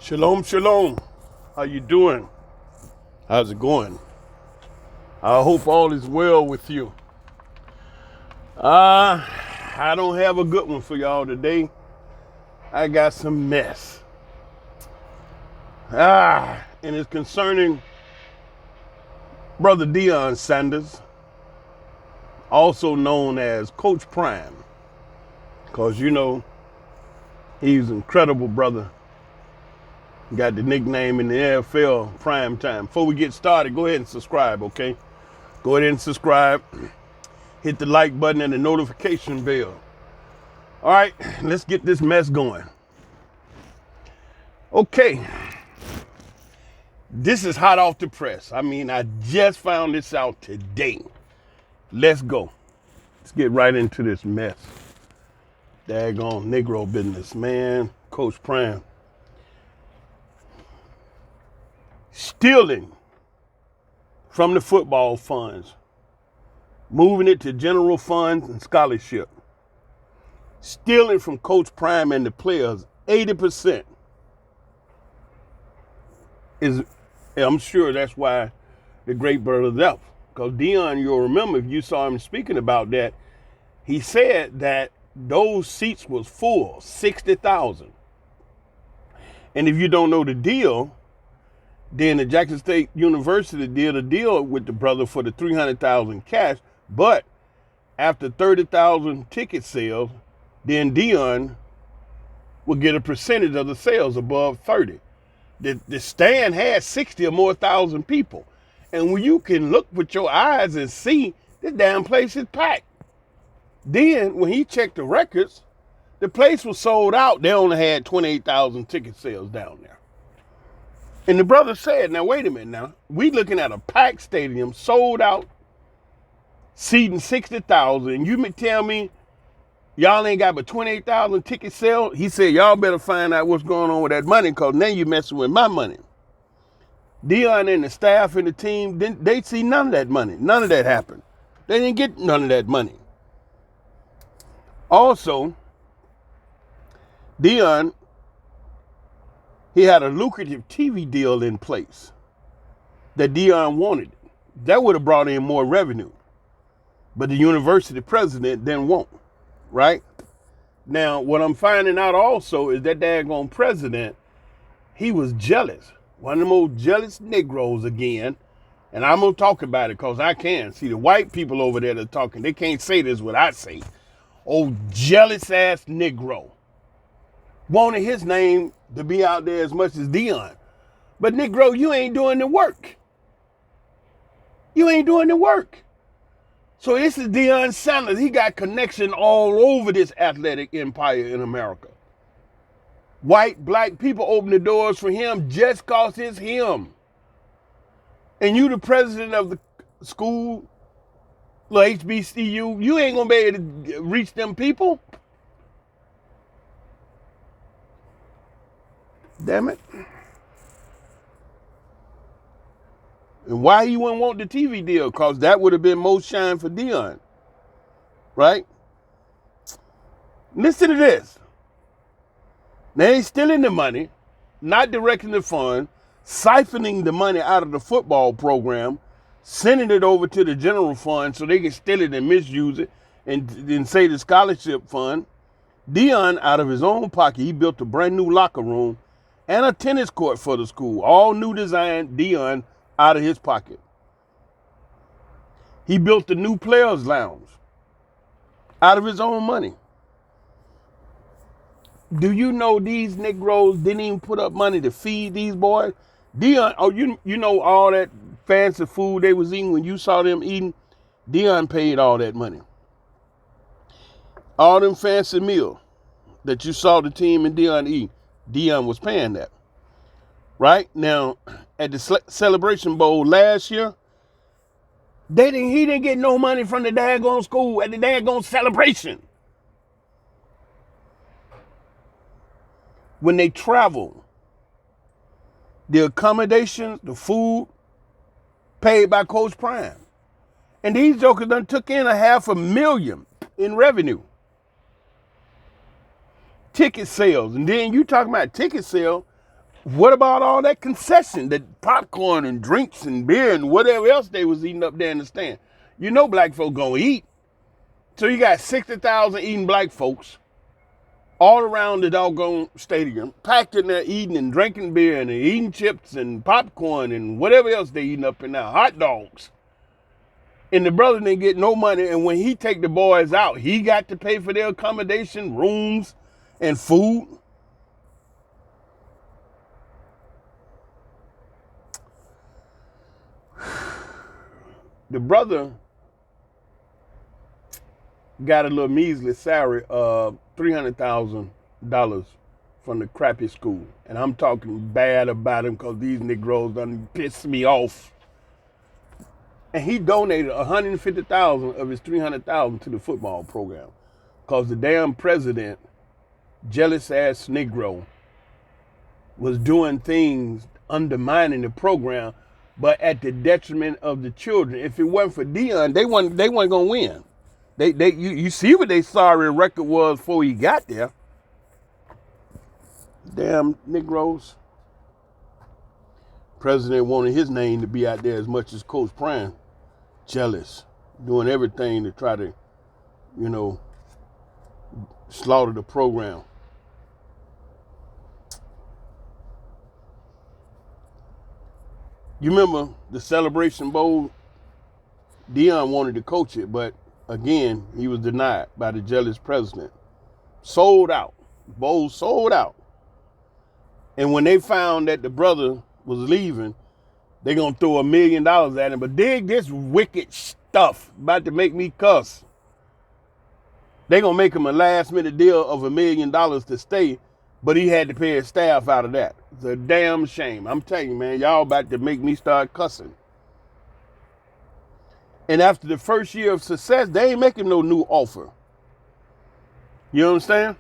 Shalom, shalom. How you doing? How's it going? I hope all is well with you. I don't have a good one for y'all today. I got some mess. And it's concerning Brother Deion Sanders, also known as Coach Prime. Because, you know, he's an incredible brother. Got the nickname in the NFL, Prime Time. Before we get started, go ahead and subscribe, okay? Go ahead and subscribe. Hit the like button and the notification bell. All right, let's get this mess going. Okay. This is hot off the press. I mean, I just found this out today. Let's go. Let's get right into this mess. Daggone Negro business, man. Coach Prime. Stealing from the football funds, moving it to general funds and scholarship. Stealing from Coach Prime and the players, 80% is, I'm sure that's why the great brother left. Because Deion, you'll remember, if you saw him speaking about that, he said that those seats was full, 60,000. And if you don't know the deal, then the Jackson State University did a deal with the brother for the 300,000 cash, but after 30,000 ticket sales, then Deion would get a percentage of the sales above 30. The stand had 60 or more thousand people. And when you can look with your eyes and see this damn place is packed. Then when he checked the records, the place was sold out. They only had 28,000 ticket sales down there. And the brother said, now wait a minute now, we looking at a packed stadium, sold out, seating 60,000. You may tell me y'all ain't got but 28,000 ticket sales? He said, y'all better find out what's going on with that money, because now you messing with my money. Deion and the staff and the team, they see none of that money. None of that happened. They didn't get none of that money. Also, Deion, he had a lucrative TV deal in place that Deion wanted. That would have brought in more revenue. But the university president didn't want, right? Now, what I'm finding out also is that daggone president, he was jealous. One of them old jealous Negroes again. And I'm going to talk about it because I can. See, the white people over there that are talking, they can't say this what I say. Old jealous ass Negro. Wanted his name to be out there as much as Deion. But Negro, you ain't doing the work. You ain't doing the work. So this is Deion Sanders. He got connection all over this athletic empire in America. White, black people open the doors for him just cause it's him. And you the president of the school, HBCU, you ain't gonna be able to reach them people. Damn it. And why he wouldn't want the TV deal? Because that would have been most shine for Deion. Right? Listen to this. They ain't stealing the money, not directing the fund, siphoning the money out of the football program, sending it over to the general fund so they can steal it and misuse it and then say the scholarship fund. Deion, out of his own pocket, he built a brand new locker room and a tennis court for the school. All new design, Deion, out of his pocket. He built the new players' lounge out of his own money. Do you know these Negroes didn't even put up money to feed these boys? Deion, oh, you know all that fancy food they was eating when you saw them eating? Deion paid all that money. All them fancy meals that you saw the team and Deion eat, Deion was paying that. Right? Now, at the Celebration Bowl last year, he didn't get no money from the daggone school at the daggone celebration. When they travel, the accommodations, the food, paid by Coach Prime. And these jokers done took in $500,000 in revenue. Ticket sales. And then you talking about ticket sales, What about all that concession, that popcorn and drinks and beer and whatever else they was eating up there in the stand? You know black folk gonna eat. So you got 60,000 eating black folks all around the doggone stadium, packed in there eating and drinking beer and eating chips and popcorn and whatever else they eating up in there, hot dogs. And the brother didn't get no money, and when he take the boys out, he got to pay for their accommodation, rooms, and food. The brother got a little measly salary of $300,000 from the crappy school. And I'm talking bad about him because these Negroes done pissed me off. And he donated $150,000 of his $300,000 to the football program because the damn president, jealous ass Negro, was doing things undermining the program, but at the detriment of the children. If it wasn't for Deion, they weren't gonna win. You see what their sorry record was before he got there. Damn Negroes. President wanted his name to be out there as much as Coach Prime. Jealous, doing everything to try to, slaughter the program. You remember the Celebration Bowl? Deion wanted to coach it, but again, he was denied by the jealous president. Sold out. Bowl sold out. And when they found that the brother was leaving, they're going to throw $1 million at him. But dig this wicked stuff, about to make me cuss. They're going to make him a last-minute deal of $1 million to stay, but he had to pay his staff out of that. It's a damn shame. I'm telling you, man, y'all about to make me start cussing. And after the first year of success, they ain't making no new offer. You understand?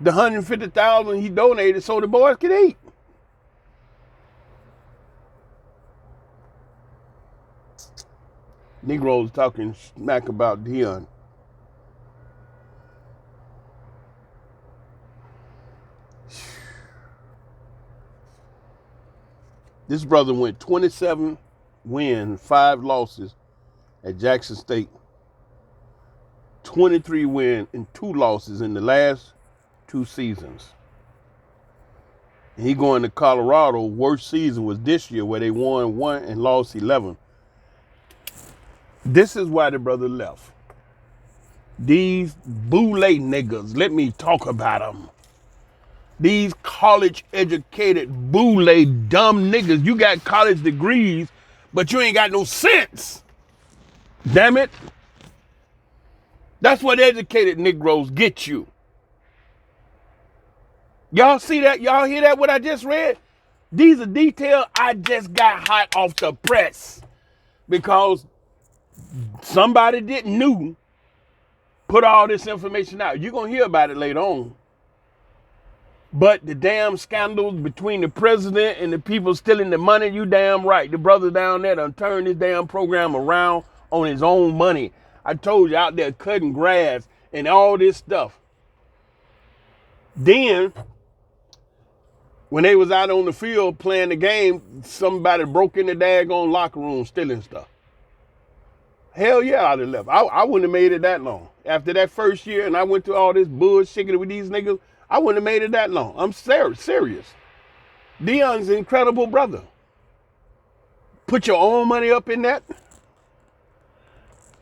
The $150,000 he donated so the boys could eat. Negroes talking smack about Deion. This brother went 27 wins, 5 losses at Jackson State. 23 wins and 2 losses in the last 2 seasons. And he going to Colorado. Worst season was this year where they won 1 and lost 11. This is why the brother left. These boule niggas, let me talk about them. These college-educated boule dumb niggas. You got college degrees, but you ain't got no sense. Damn it. That's what educated Negroes get you. Y'all see that? Y'all hear that, what I just read? These are details I just got hot off the press because somebody didn't knew, put all this information out. You're going to hear about it later on. But the damn scandals between the president and the people stealing the money, you damn right. The brother down there done turned this damn program around on his own money. I told you, out there cutting grass and all this stuff. Then, when they was out on the field playing the game, somebody broke in the daggone locker room stealing stuff. Hell yeah, I'd have left. I wouldn't have made it that long. After that first year and I went through all this bullshit with these niggas, I wouldn't have made it that long. I'm serious. Deion's an incredible brother. Put your own money up in that.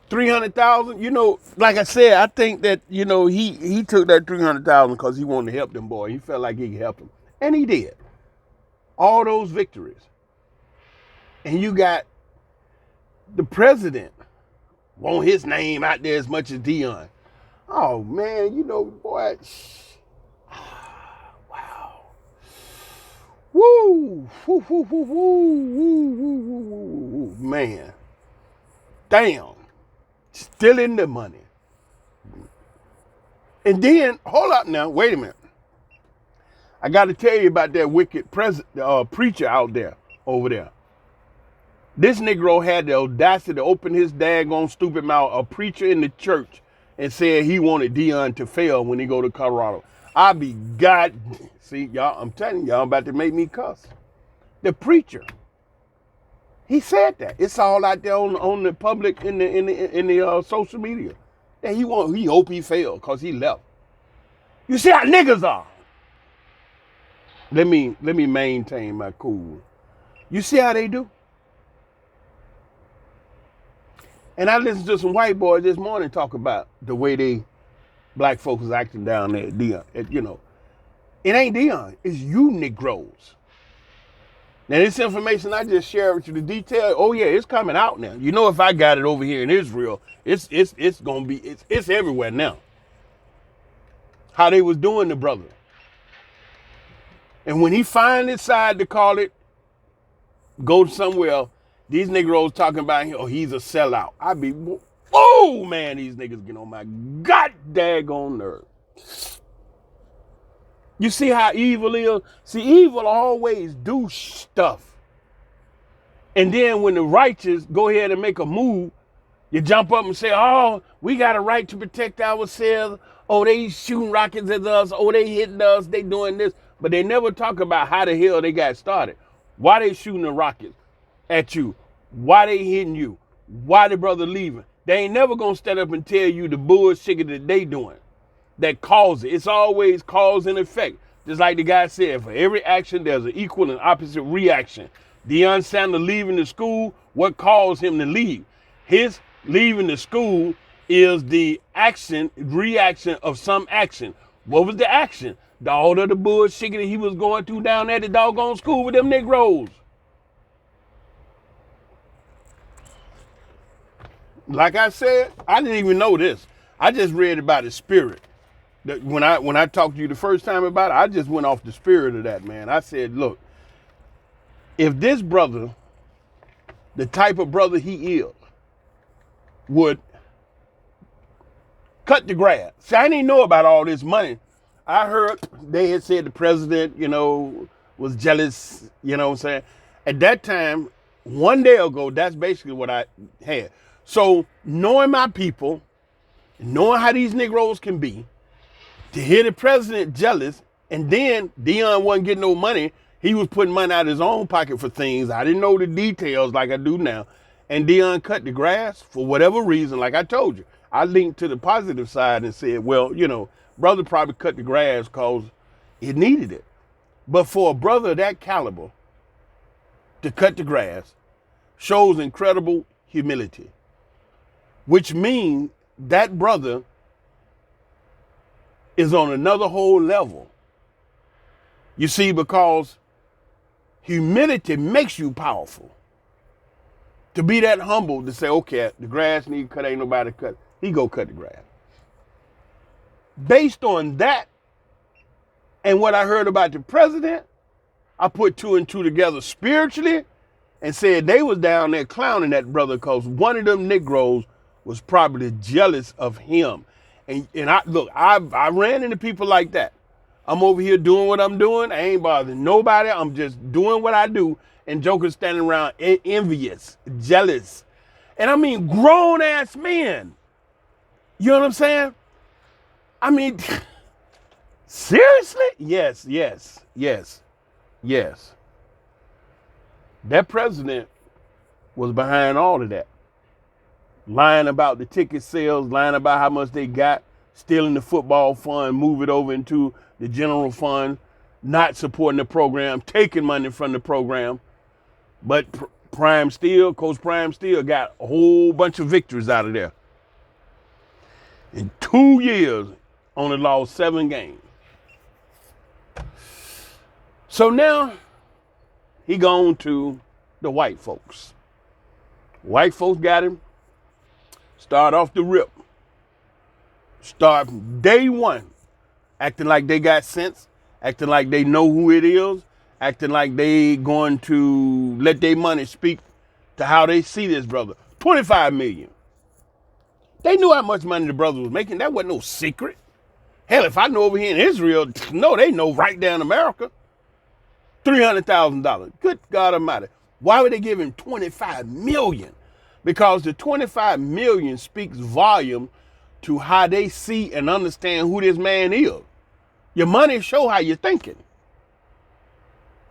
$300,000. Like I said, I think that, he took that $300,000 because he wanted to help them boys. He felt like he could help them. And he did. All those victories. And you got the president want his name out there as much as Deion. Oh man, boy. Wow. Woo. Woo, woo, woo, woo, woo, woo, man. Damn. Stealing the money. And then, hold up now, wait a minute. I got to tell you about that wicked preacher out there, over there. This Negro had the audacity to open his daggone stupid mouth, a preacher in the church, and said he wanted Deion to fail when he go to Colorado. I be God. See, y'all, I'm telling y'all about to make me cuss. The preacher, he said that. It's all out there on the public in the social media. And he hope he failed because he left. You see how niggas are. Let me maintain my cool. You see how they do? And I listened to some white boys this morning talk about the way black folks is acting down there at Deion. It ain't Deion. It's you Negroes. Now this information I just shared with you, the detail. Oh yeah, it's coming out now. You know, if I got it over here in Israel, it's gonna be it's everywhere now. How they was doing the brother. And when he finally decided to call it, go somewhere else, these Negroes talking about him, oh, he's a sellout. I be, oh man, these niggas get on my god daggone nerve. You see how evil is? See, evil always do stuff. And then when the righteous go ahead and make a move, you jump up and say, oh, we got a right to protect ourselves. Oh, they shooting rockets at us. Oh, they hitting us. They doing this. But they never talk about how the hell they got started. Why they shooting the rockets at you? Why they hitting you? Why the brother leaving? They ain't never gonna stand up and tell you the bullshit that they doing that cause it. It's always cause and effect. Just like the guy said, for every action, there's an equal and opposite reaction. Deion Sanders leaving the school, what caused him to leave? His leaving the school is the reaction of some action. What was the action? All of the bullshit that he was going through down at the doggone school with them Negroes. Like I said, I didn't even know this. I just read about the spirit. When I talked to you the first time about it, I just went off the spirit of that, man. I said, look, if this brother, the type of brother he is, would cut the grass. See, I didn't know about all this money. I heard they had said the president, was jealous, you know what I'm saying? At that time, one day ago, that's basically what I had. So knowing my people, knowing how these Negroes can be, to hear the president jealous, and then Deion wasn't getting no money. He was putting money out of his own pocket for things. I didn't know the details like I do now. And Deion cut the grass for whatever reason, like I told you. I linked to the positive side and said, well, brother probably cut the grass because it needed it. But for a brother of that caliber to cut the grass shows incredible humility, which means that brother is on another whole level. You see, because humility makes you powerful. To be that humble to say, okay, the grass need cut, ain't nobody cut. He go cut the grass. Based on that and what I heard about the president, I put two and two together spiritually and said they was down there clowning that brother because one of them Negroes was probably jealous of him. And I ran into people like that. I'm over here doing what I'm doing. I ain't bothering nobody. I'm just doing what I do. And jokers standing around envious, jealous. And I mean grown ass men. You know what I'm saying? I mean, seriously? Yes. That president was behind all of that. Lying about the ticket sales, lying about how much they got, stealing the football fund, move it over into the general fund, not supporting the program, taking money from the program. But Coach Prime Steel got a whole bunch of victories out of there. In 2 years, only lost 7 games. So now, he gone to the white folks. White folks got him. Start off the rip. Start from day one, acting like they got sense, acting like they know who it is, acting like they going to let their money speak to how they see this brother. $25 million. They knew how much money the brother was making. That wasn't no secret. Hell, if I know over here in Israel, no, they know right down America. $300,000. Good God Almighty. Why would they give him $25 million? Because the $25 million speaks volume to how they see and understand who this man is. You Your money show how you're thinking.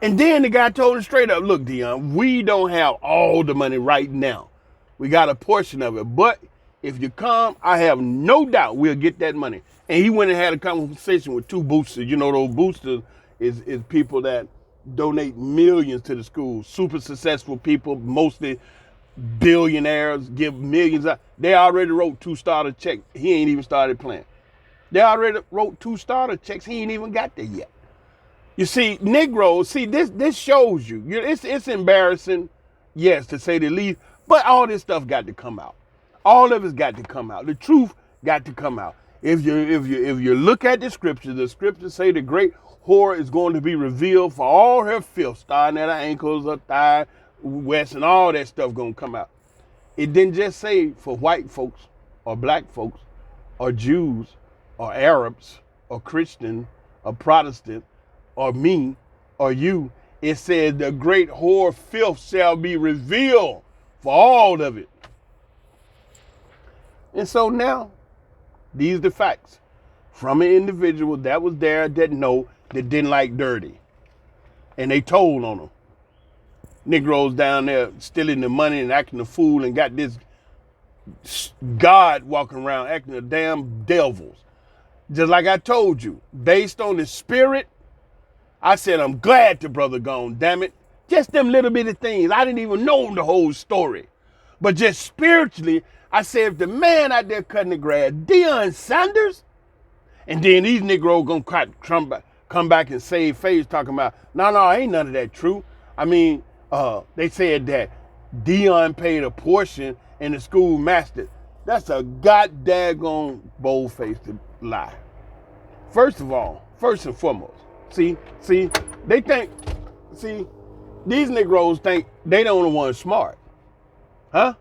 And then the guy told him straight up, look, Deion, we don't have all the money right now. We got a portion of it. But if you come, I have no doubt we'll get that money. And he went and had a conversation with two boosters. You know, those boosters is people that donate millions to the school. Super successful people, mostly billionaires, give millions out. They already wrote 2 starter checks. He ain't even started playing. They already wrote 2 starter checks. He ain't even got there yet. You see, Negro, this shows you. It's embarrassing, yes, to say the least, but all this stuff got to come out. All of it's got to come out. The truth got to come out. If you look at the scriptures say the great whore is going to be revealed for all her filth, starting at her ankles, her thigh, west, and all that stuff going to come out. It didn't just say for white folks or black folks or Jews or Arabs or Christian or Protestant or me or you. It said the great whore filth shall be revealed for all of it. And so now, these are the facts from an individual that was there that didn't like dirty. And they told on them. Negroes down there stealing the money and acting a fool and got this God walking around acting a damn devils. Just like I told you, based on the spirit, I said, I'm glad the brother gone, damn it. Just them little bitty things. I didn't even know the whole story. But just spiritually, I said, if the man out there cutting the grass, Deion Sanders, and then these Negroes gonna come back and save face talking about, no, ain't none of that true. I mean, they said that Deion paid a portion and the school mastered. That's a goddamn bold-faced lie. First and foremost, see, these Negroes think they the only ones smart. Huh?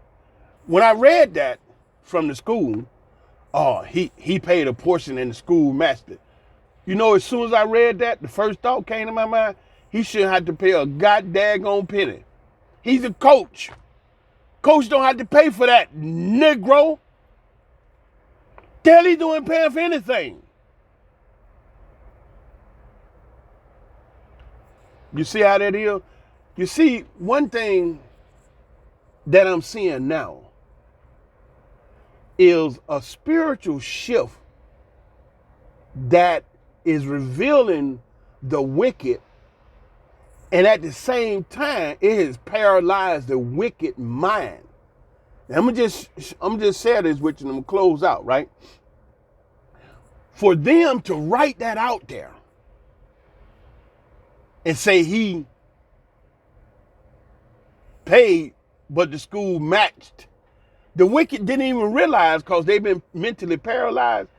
When I read that from the school, he paid a portion and the school mastered. You know, as soon as I read that, the first thought came to my mind, he shouldn't have to pay a goddamn penny. He's a coach. Coach don't have to pay for that, Negro. The hell he doing paying for anything? You see how that is? You see, one thing that I'm seeing now is a spiritual shift that is revealing the wicked, and at the same time, it has paralyzed the wicked mind. Now, I'm gonna just share this with you and I'm gonna close out, right? For them to write that out there and say he paid, but the school matched. The wicked didn't even realize, because they've been mentally paralyzed,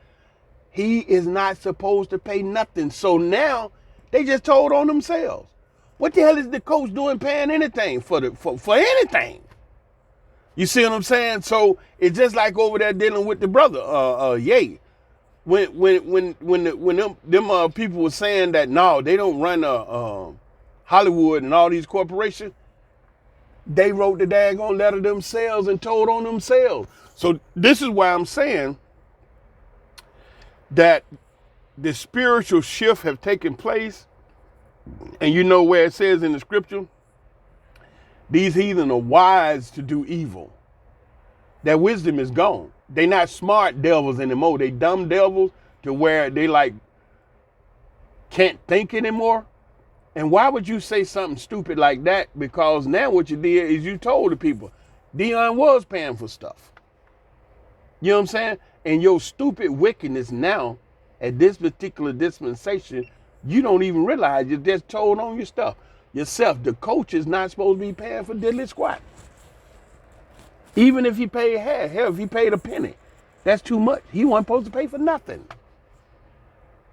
he is not supposed to pay nothing. So now they just told on themselves. What the hell is the coach doing paying anything for anything? You see what I'm saying? So it's just like over there dealing with the brother, Ye. When them people were saying that no, they don't run Hollywood and all these corporations, they wrote the daggone letter themselves and told on themselves. So this is why I'm saying that the spiritual shift have taken place. And you know where it says in the scripture, these heathen are wise to do evil. Their wisdom is gone. They not smart devils anymore. They dumb devils to where they like can't think anymore. And why would you say something stupid like that? Because now what you did is you told the people, Deion was paying for stuff. You know what I'm saying? And your stupid wickedness now, at this particular dispensation, you don't even realize you just told on your stuff yourself. The coach is not supposed to be paying for diddly squat. Even if he paid half, hell, if he paid a penny, that's too much. He wasn't supposed to pay for nothing.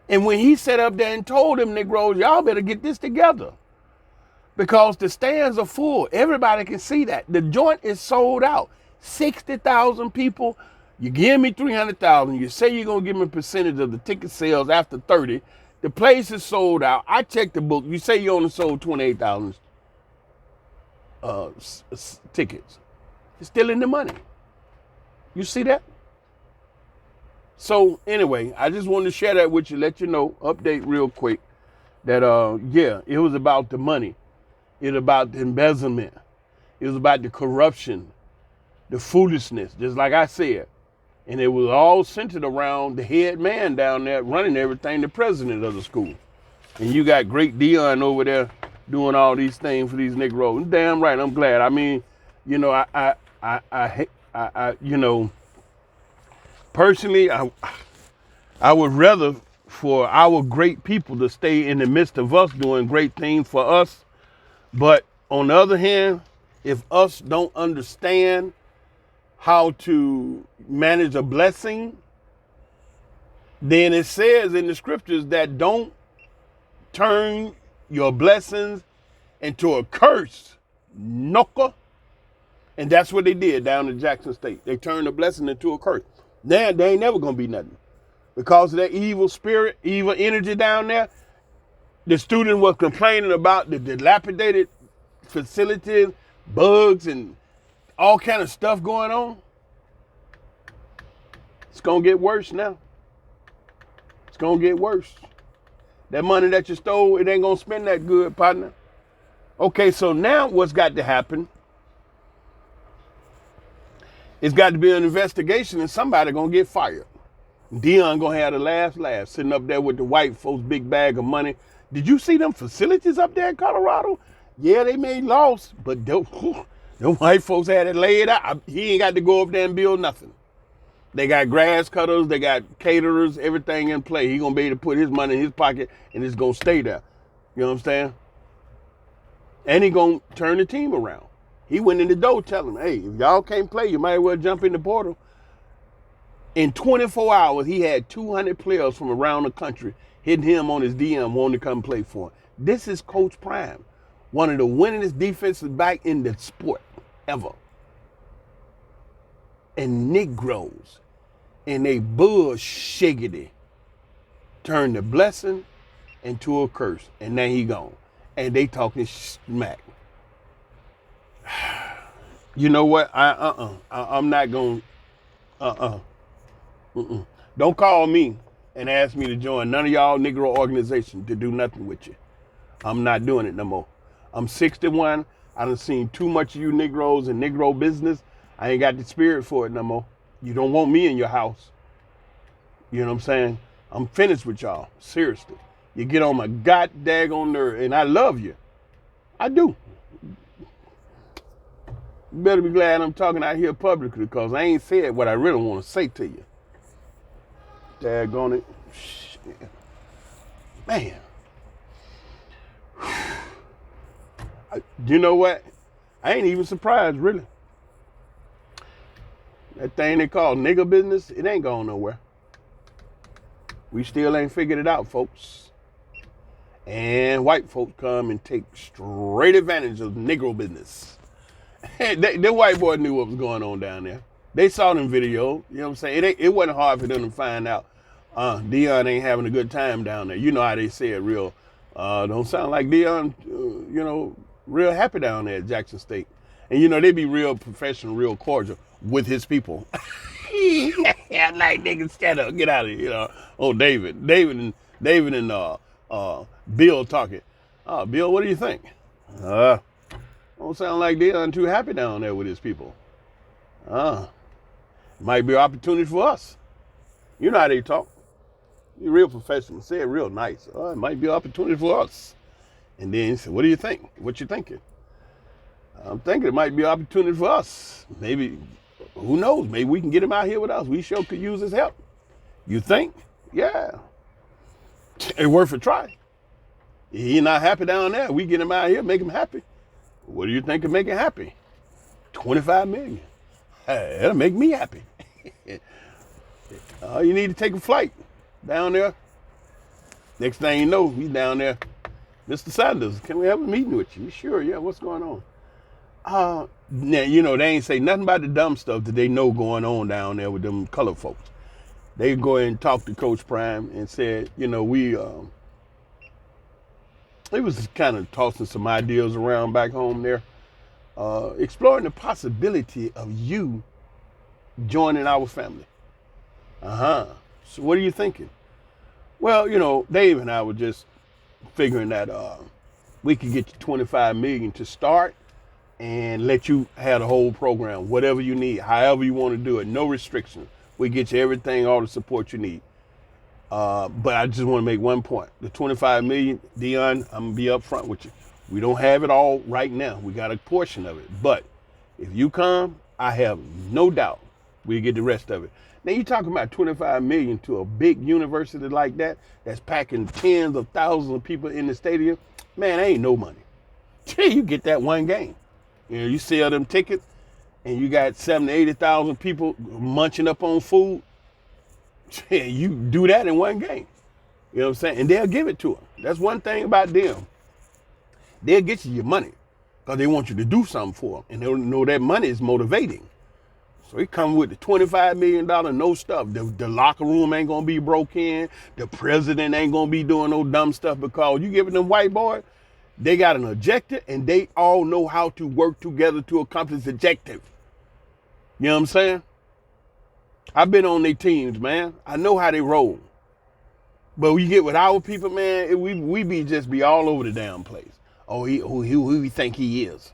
And when he sat up there and told them Negroes, y'all better get this together, because the stands are full. Everybody can see that. The joint is sold out. 60,000 people. You give me 300,000. You say you're going to give me a percentage of the ticket sales after 30. The place is sold out. I checked the book. You say you only sold 28,000 tickets. You're still in the money. You see that? So anyway, I just wanted to share that with you, let you know, update real quick that yeah, it was about the money. It was about the embezzlement. It was about the corruption, the foolishness, just like I said. And it was all centered around the head man down there running everything, the president of the school. And you got great Deion over there doing all these things for these Negroes. Damn right, I'm glad. I mean, you know, you know, personally, I would rather for our great people to stay in the midst of us doing great things for us. But on the other hand, if us don't understand how to manage a blessing, then it says in the scriptures that don't turn your blessings into a curse. Knocker. And that's what they did down in Jackson State. They turned the blessing into a curse. Now they ain't never gonna be nothing. Because of that evil spirit, evil energy down there, the student was complaining about the dilapidated facilities, bugs, and all kind of stuff going on. It's gonna get worse now. It's gonna get worse. That money that you stole, it ain't gonna spend that good, partner. Okay, so now what's got to happen? It's got to be an investigation and somebody gonna get fired. Deion gonna have the last laugh sitting up there with the white folks' big bag of money. Did you see them facilities up there in Colorado? Yeah, they made loss, but them white folks had it laid out. He ain't got to go up there and build nothing. They got grass cutters, they got caterers, everything in play. He gonna be able to put his money in his pocket and it's gonna stay there. You know what I'm saying? And he gonna turn the team around. He went in the door telling them, hey, if y'all can't play, you might as well jump in the portal. In 24 hours, he had 200 players from around the country hitting him on his DM wanting to come play for him. This is Coach Prime, one of the winningest defensive back in the sport ever. And Negroes and they bullshiggity turned the blessing into a curse. And now he gone. And they talking smack. You know what? I'm not going to, Don't call me and ask me to join none of y'all Negro organizations to do nothing with you. I'm not doing it no more. I'm 61. I done seen too much of you Negroes and Negro business. I ain't got the spirit for it no more. You don't want me in your house. You know what I'm saying? I'm finished with y'all. Seriously. You get on my god daggone nerve, and I love you. I do. You better be glad I'm talking out here publicly because I ain't said what I really want to say to you. Daggone it. Shit. Man. You know what? I ain't even surprised, really. That thing they call nigger business, it ain't going nowhere. We still ain't figured it out, folks. And white folks come and take straight advantage of Negro business. The white boy knew what was going on down there. They saw them video, you know what I'm saying? It wasn't hard for them to find out Deion ain't having a good time down there. You know how they say it real. Don't sound like Deion, real happy down there at Jackson State. And, they be real professional, real cordial with his people. Yeah, like, niggas, shut up, get out of here, Oh, David and Bill talking. Oh, Bill, what do you think? Don't sound like Deion too happy down there with his people. Might be an opportunity for us. You know how they talk. You're real professional. Say it real nice. It might be an opportunity for us. And then he said, what do you think? What you thinking? I'm thinking it might be an opportunity for us. Maybe, who knows? Maybe we can get him out here with us. We sure could use his help. You think? Yeah. It's worth a try. He not happy down there. We get him out here, make him happy. What do you think of making happy? 25 million. Hey, that'll make me happy. You need to take a flight down there. Next thing you know, he's down there. Mr. Sanders, can we have a meeting with you? Sure, yeah, what's going on? Now, they ain't say nothing about the dumb stuff that they know going on down there with them colored folks. They go in and talk to Coach Prime and said, he was kind of tossing some ideas around back home there, exploring the possibility of you joining our family. So what are you thinking? Well, Dave and I were just figuring that we could get you 25 million to start and let you have the whole program, whatever you need, however you want to do it, no restrictions. We get you everything, all the support you need. But I just want to make one point. The 25 million, Deion, I'm gonna be upfront with you. We don't have it all right now. We got a portion of it. But if you come, I have no doubt we'll get the rest of it. Now you're talking about 25 million to a big university like that, that's packing tens of thousands of people in the stadium. Man, ain't no money. You get that one game. You sell them tickets and you got 70,000 to 80,000 people munching up on food. You do that in one game. You know what I'm saying? And they'll give it to them. That's one thing about them. They'll get you your money because they want you to do something for them. And they'll know that money is motivating. So he come with the $25 million, no stuff. The locker room ain't going to be broke in. The president ain't going to be doing no dumb stuff because you giving them white boys, they got an objective and they all know how to work together to accomplish the objective. You know what I'm saying? I've been on their teams, man. I know how they roll. But we get with our people, man, we be all over the damn place. Oh, who we think he is.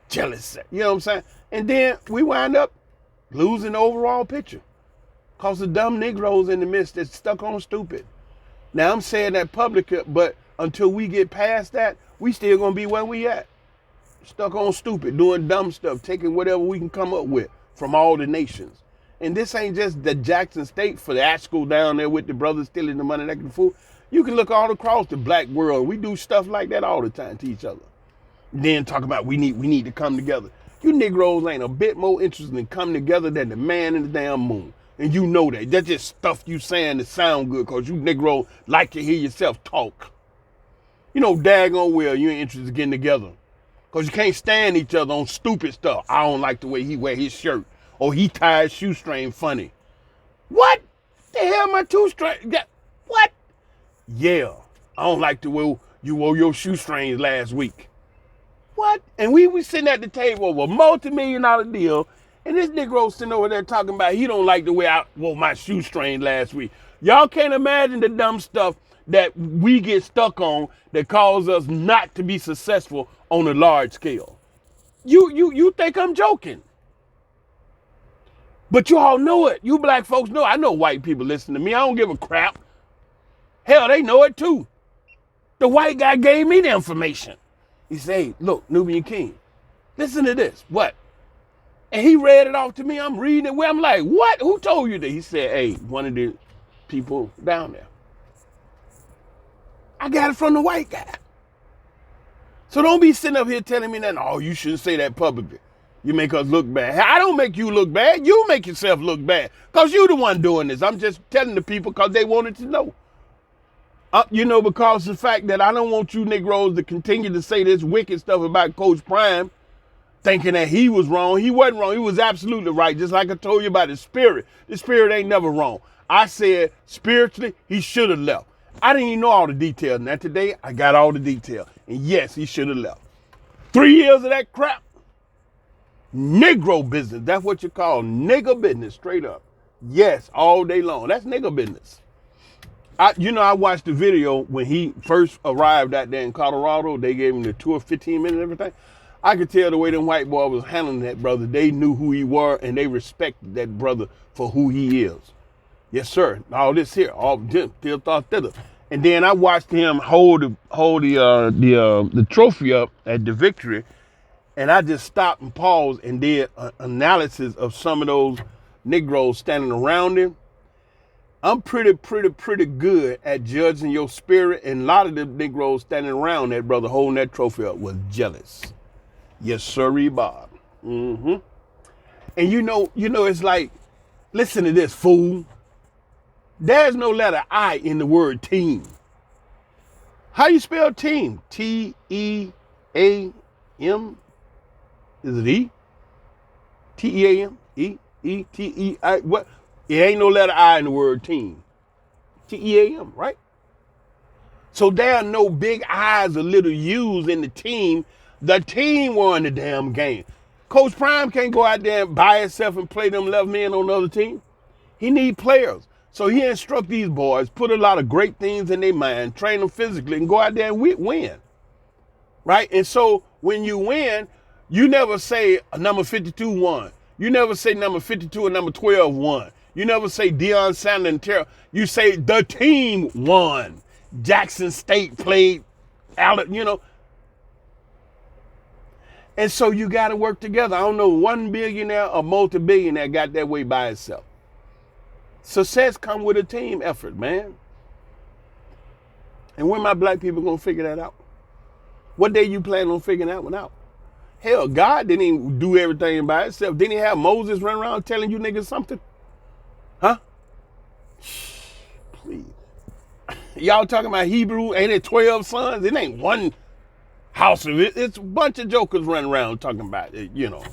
Jealous. You know what I'm saying? And then we wind up losing the overall picture. Because the dumb Negroes in the midst that's stuck on stupid. Now, I'm saying that public, but until we get past that, we still going to be where we at. Stuck on stupid, doing dumb stuff, taking whatever we can come up with from all the nations. And this ain't just the Jackson State for the Asheville down there with the brothers stealing the money, that fool. You can look all across the black world. We do stuff like that all the time to each other. Then talk about we need to come together. You Negroes ain't a bit more interested in coming together than the man in the damn moon. And you know that. That's just stuff you saying to sound good because you Negroes like to hear yourself talk. You know daggone well you ain't interested in getting together. Because you can't stand each other on stupid stuff. I don't like the way he wear his shirt. Or he tied shoestring funny. What? The hell my shoestring? What? Yeah. I don't like the way you wore your shoestrings last week. What? And we sitting at the table over a multi-million-dollar deal, and this Negro sitting over there talking about he don't like the way I wore my shoestring last week. Y'all can't imagine the dumb stuff that we get stuck on that causes us not to be successful on a large scale. You think I'm joking? But you all know it. You black folks know. I know white people listen to me. I don't give a crap. Hell, they know it too. The white guy gave me the information. He said, hey, look, Nubian King, listen to this. What? And he read it off to me. I'm reading it. Where I'm like, what? Who told you that? He said, hey, one of the people down there. I got it from the white guy. So don't be sitting up here telling me that, oh, you shouldn't say that publicly. You make us look bad. I don't make you look bad. You make yourself look bad because you're the one doing this. I'm just telling the people because they wanted to know. Because the fact that I don't want you Negroes to continue to say this wicked stuff about Coach Prime, thinking that he was wrong. He wasn't wrong. He was absolutely right. Just like I told you about his spirit. The spirit ain't never wrong. I said spiritually, he should have left. I didn't even know all the details. Now today, I got all the details. And yes, he should have left. 3 years of that crap. Negro business. That's what you call nigger business, straight up. Yes, all day long. That's nigger business. I watched the video when he first arrived out there in Colorado. They gave him the tour, 15 minutes and everything. I could tell the way them white boys was handling that brother. They knew who he was and they respected that brother for who he is. Yes, sir. All this here, all this, still thought thither. And then I watched him hold the trophy up at the victory. And I just stopped and paused and did an analysis of some of those Negroes standing around him. I'm pretty good at judging your spirit. And a lot of the Negroes standing around that brother holding that trophy up was jealous. Yes, sirree, Bob. Mm-hmm. And you know, it's like, listen to this, fool. There's no letter I in the word team. How you spell team? T-E-A-M? Is it E? T-E-A-M? E-E-T-E-I? What? It ain't no letter I in the word team. T-E-A-M, right? So there are no big I's or little U's in the team. The team won the damn game. Coach Prime can't go out there and by himself and play them left men on the other team. He need players. So he instruct these boys, put a lot of great things in their mind, train them physically, and go out there and win. Right? And so when you win, you never say number 52 won. You never say number 52 and number 12 won. You never say Deion Sanders and Terrell. You say the team won. Jackson State played, you know. And so you got to work together. I don't know one billionaire or multi-billionaire got that way by itself. Success come with a team effort, man. And when my black people gonna figure that out? What day you plan on figuring that one out? Hell, God didn't even do everything by itself. Didn't he have Moses run around telling you niggas something? Huh? Please. Y'all talking about Hebrew, ain't it 12 sons? It ain't one house of it. It's a bunch of jokers running around talking about it, you know.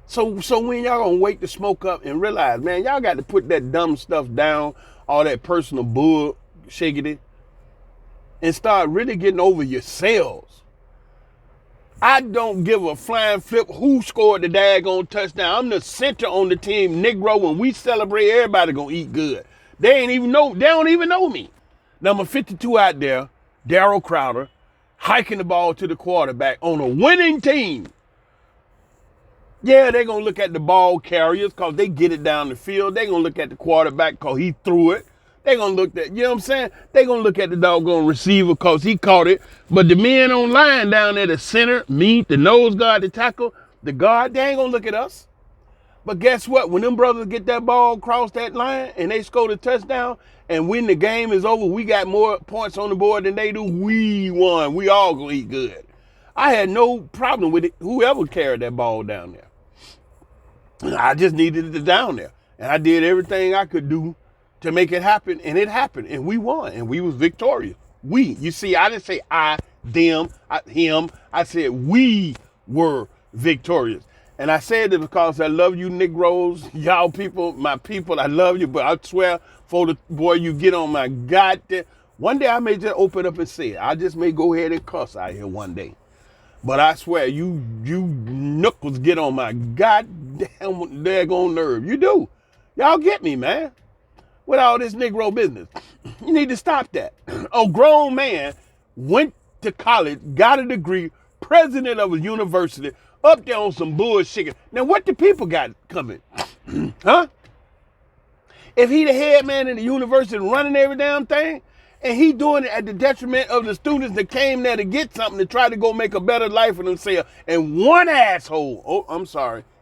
So when y'all gonna wake the smoke up and realize, man, y'all got to put that dumb stuff down, all that personal bull shaking it, and start really getting over yourselves. I don't give a flying flip who scored the daggone touchdown. I'm the center on the team, Negro. When we celebrate, everybody gonna eat good. They don't even know me. Number 52 out there, Darryl Crowder, hiking the ball to the quarterback on a winning team. Yeah, they're going to look at the ball carriers because they get it down the field. They're going to look at the quarterback because he threw it. They're going to look at, you know what I'm saying? They're going to look at the doggone receiver because he caught it. But the men on line down there, the center, me, the nose guard, the tackle, the guard, they ain't going to look at us. But guess what? When them brothers get that ball across that line and they score the touchdown, and when the game is over, we got more points on the board than they do, we won. We all gonna eat good. I had no problem with it, whoever carried that ball down there. I just needed it down there. And I did everything I could do to make it happen, and it happened. And we won, and we was victorious. You see, I didn't say I, them, him. I said we were victorious. And I said it because I love you Negroes, y'all people, my people, I love you, but I swear, for the boy, you get on my goddamn. One day I may just open up and say it. I just may go ahead and cuss out here one day. But I swear, you knuckles get on my goddamn daggone nerve. You do. Y'all get me, man. With all this Negro business. You need to stop that. A grown man went to college, got a degree, president of a university, up there on some bullshit. Now, what the people got coming? Huh? If he the head man in the university running every damn thing, and he doing it at the detriment of the students that came there to get something to try to go make a better life for themselves, and one asshole,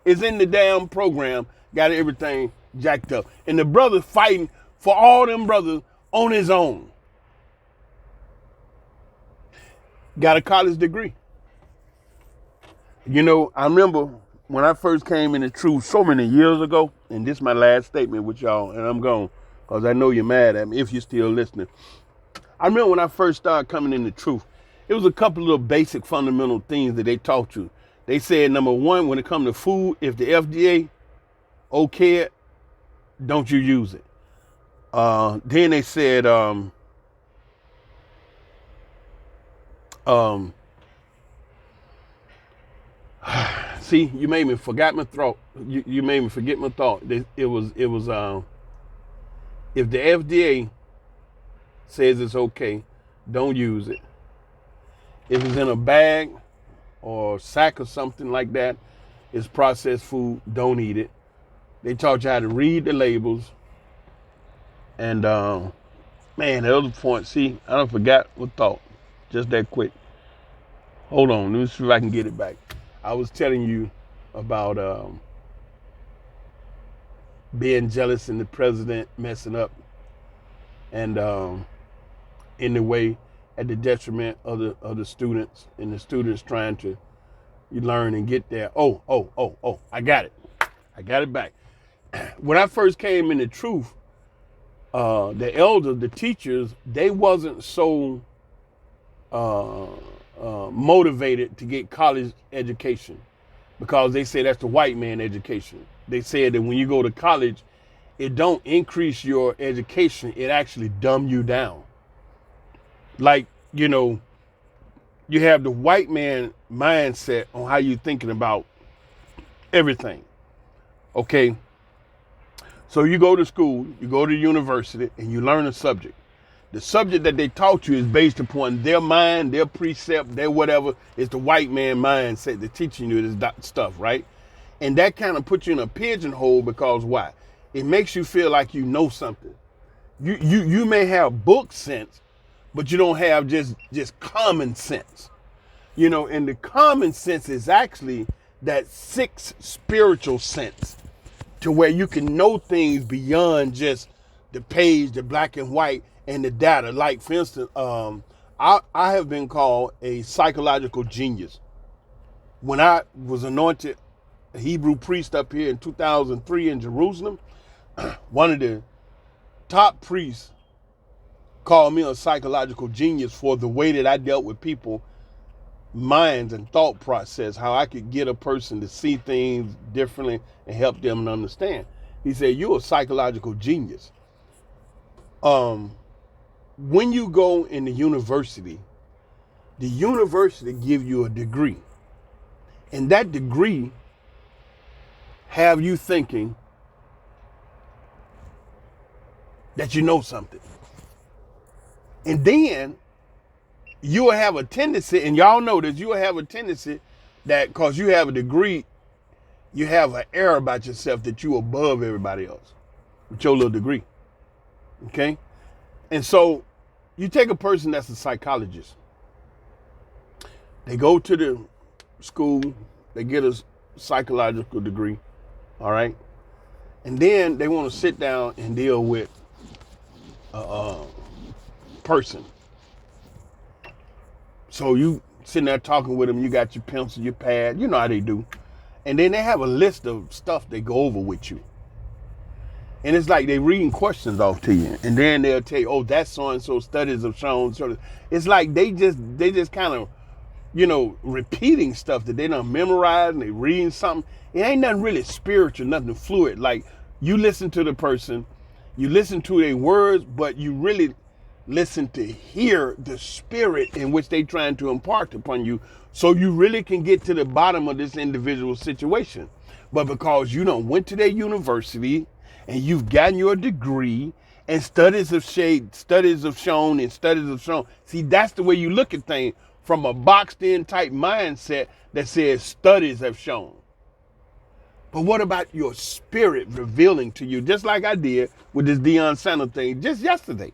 is in the damn program, got everything jacked up. And the brother fighting for all them brothers on his own. Got a college degree. You know, I remember when I first came in the truth so many years ago, and this is my last statement with y'all, and I'm gone, because I know you're mad at me if you're still listening. I remember when I first started coming in the truth, it was a couple of little basic fundamental things that they taught you. They said, number one, when it comes to food, if the FDA okay it, don't you use it. Then they said, see, you made me forget my thought. You made me forget my thought. It was if the FDA says it's okay, don't use it. If it's in a bag or sack or something like that, it's processed food, don't eat it. They taught you how to read the labels. And man, the other point, see, I don't forgot what thought. Just that quick. Hold on, let me see if I can get it back. I was telling you about being jealous and the president messing up, and in the way at the detriment of the students, and the students trying to learn and get there. Oh, I got it back. When I first came in the truth, the elders, the teachers, they wasn't so motivated to get college education, because they say that's the white man education. They said that when you go to college, it don't increase your education, it actually dumb you down. Like, you know, you have the white man mindset on how you're thinking about everything. Okay. So you go to school, you go to university, and you learn a subject. The subject that they taught you is based upon their mind, their precept, their whatever. It's the white man mindset that's teaching you this stuff, right? And that kind of puts you in a pigeonhole because why? It makes you feel like you know something. You may have book sense, but you don't have just common sense. And the common sense is actually that sixth spiritual sense to where you can know things beyond just the page, the black and white, and the data. Like, for instance, I have been called a psychological genius. When I was anointed a Hebrew priest up here in 2003 in Jerusalem, one of the top priests called me a psychological genius for the way that I dealt with people, minds and thought process, how I could get a person to see things differently and help them to understand. He said, "You're a psychological genius." When you go in the university give you a degree. And that degree have you thinking that you know something. And then you will have a tendency, and y'all know this, you will have a tendency that because you have a degree, you have an air about yourself that you above everybody else with your little degree. Okay? And so you take a person that's a psychologist. They go to the school, they get a psychological degree, all right? And then they want to sit down and deal with a person. So you sitting there talking with them, you got your pencil, your pad, you know how they do. And then they have a list of stuff they go over with you. And it's like they reading questions off to you. And then they'll tell you, oh, that's so-and-so, studies have shown. So it's like they just kind of, repeating stuff that they done memorized and they reading something. It ain't nothing really spiritual, nothing fluid. Like, you listen to the person, you listen to their words, but you really listen to hear the spirit in which they trying to impart upon you, so you really can get to the bottom of this individual situation. But because you done went to their university and you've gotten your degree and studies have shown. See, that's the way you look at things, from a boxed in type mindset that says studies have shown. But what about your spirit revealing to you, just like I did with this Deion Sanders thing just yesterday?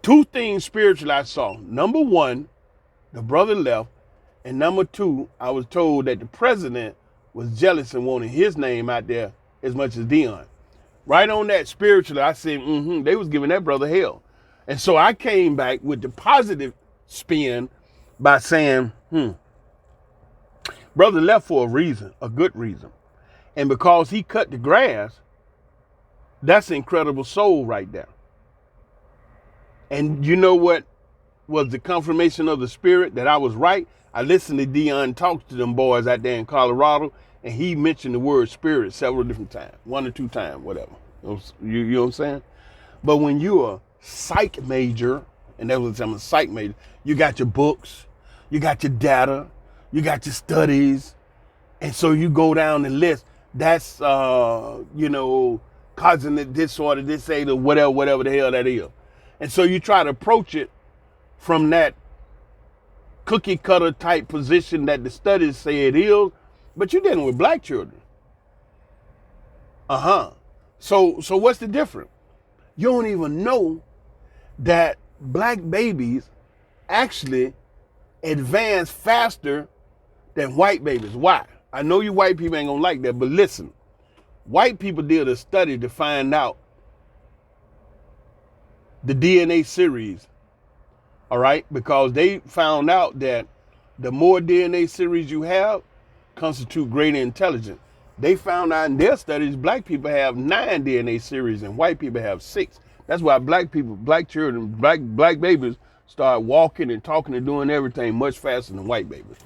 Two things spiritually I saw. Number one, the brother left. And number two, I was told that the president was jealous and wanted his name out there as much as Deion. Right on that spiritually, I said, they was giving that brother hell. And so I came back with the positive spin by saying, brother left for a reason, a good reason. And because he cut the grass, that's an incredible soul right there. And you know what was the confirmation of the spirit that I was right? I listened to Deion talk to them boys out there in Colorado, and he mentioned the word spirit several different times, 1 or 2 times, whatever. You know what I'm saying? But when you're a psych major, and that was I'm a psych major, you got your books, you got your data, you got your studies, and so you go down the list. That's cognitive disorder, disabled, whatever the hell that is. And so you try to approach it from that cookie cutter type position that the studies say it is, but you're dealing with black children. So what's the difference? You don't even know that black babies actually advance faster than white babies. Why? I know you white people ain't gonna like that, but listen, white people did a study to find out the DNA series, all right? Because they found out that the more DNA series you have constitute greater intelligence. They found out in their studies, black people have 9 DNA series and white people have 6. That's why black children, black babies start walking and talking and doing everything much faster than white babies.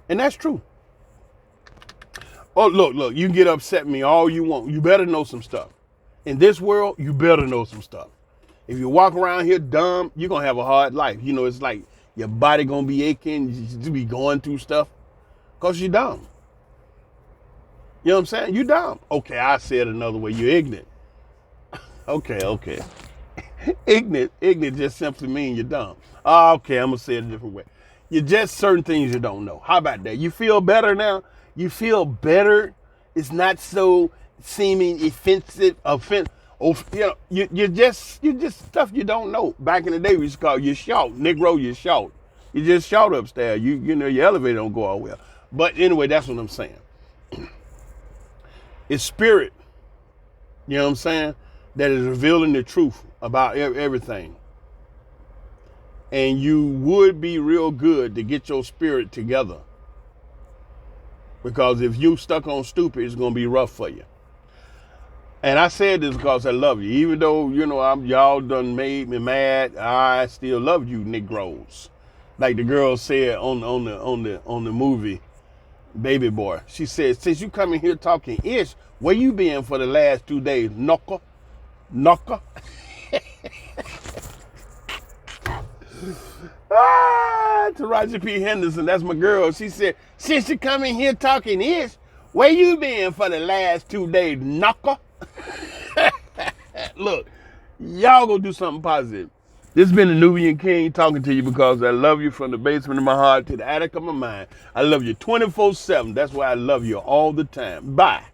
And that's true. Oh, look, you can get upset with me all you want. You better know some stuff. In this world, you better know some stuff. If you walk around here dumb, you're going to have a hard life. It's like your body going to be aching. You be going through stuff because you're dumb. You know what I'm saying? You dumb. Okay, I said another way. You're ignorant. Okay. Ignorant just simply means you're dumb. Okay, I'm gonna say it a different way. You're just certain things you don't know. How about that? You feel better now? You feel better? It's not so seeming offensive. Oh, you're just stuff you don't know. Back in the day, we used to call you short. Negro, you short. You just short upstairs. You know your elevator don't go all well. But anyway, that's what I'm saying. It's spirit, you know what I'm saying, that is revealing the truth about everything. And you would be real good to get your spirit together. Because if you stuck on stupid, it's going to be rough for you. And I said this because I love you. Even though, y'all done made me mad, I still love you, Negroes. Like the girl said on the movie Baby Boy. She said, since you coming here talking ish, where you been for the last 2 days? Knocker. To Roger P. Henderson, that's my girl. She said, since you coming here talking ish, where you been for the last 2 days? Knocker. Look, y'all gonna do something positive. This has been the Nubian King talking to you because I love you from the basement of my heart to the attic of my mind. I love you 24/7. That's why I love you all the time. Bye.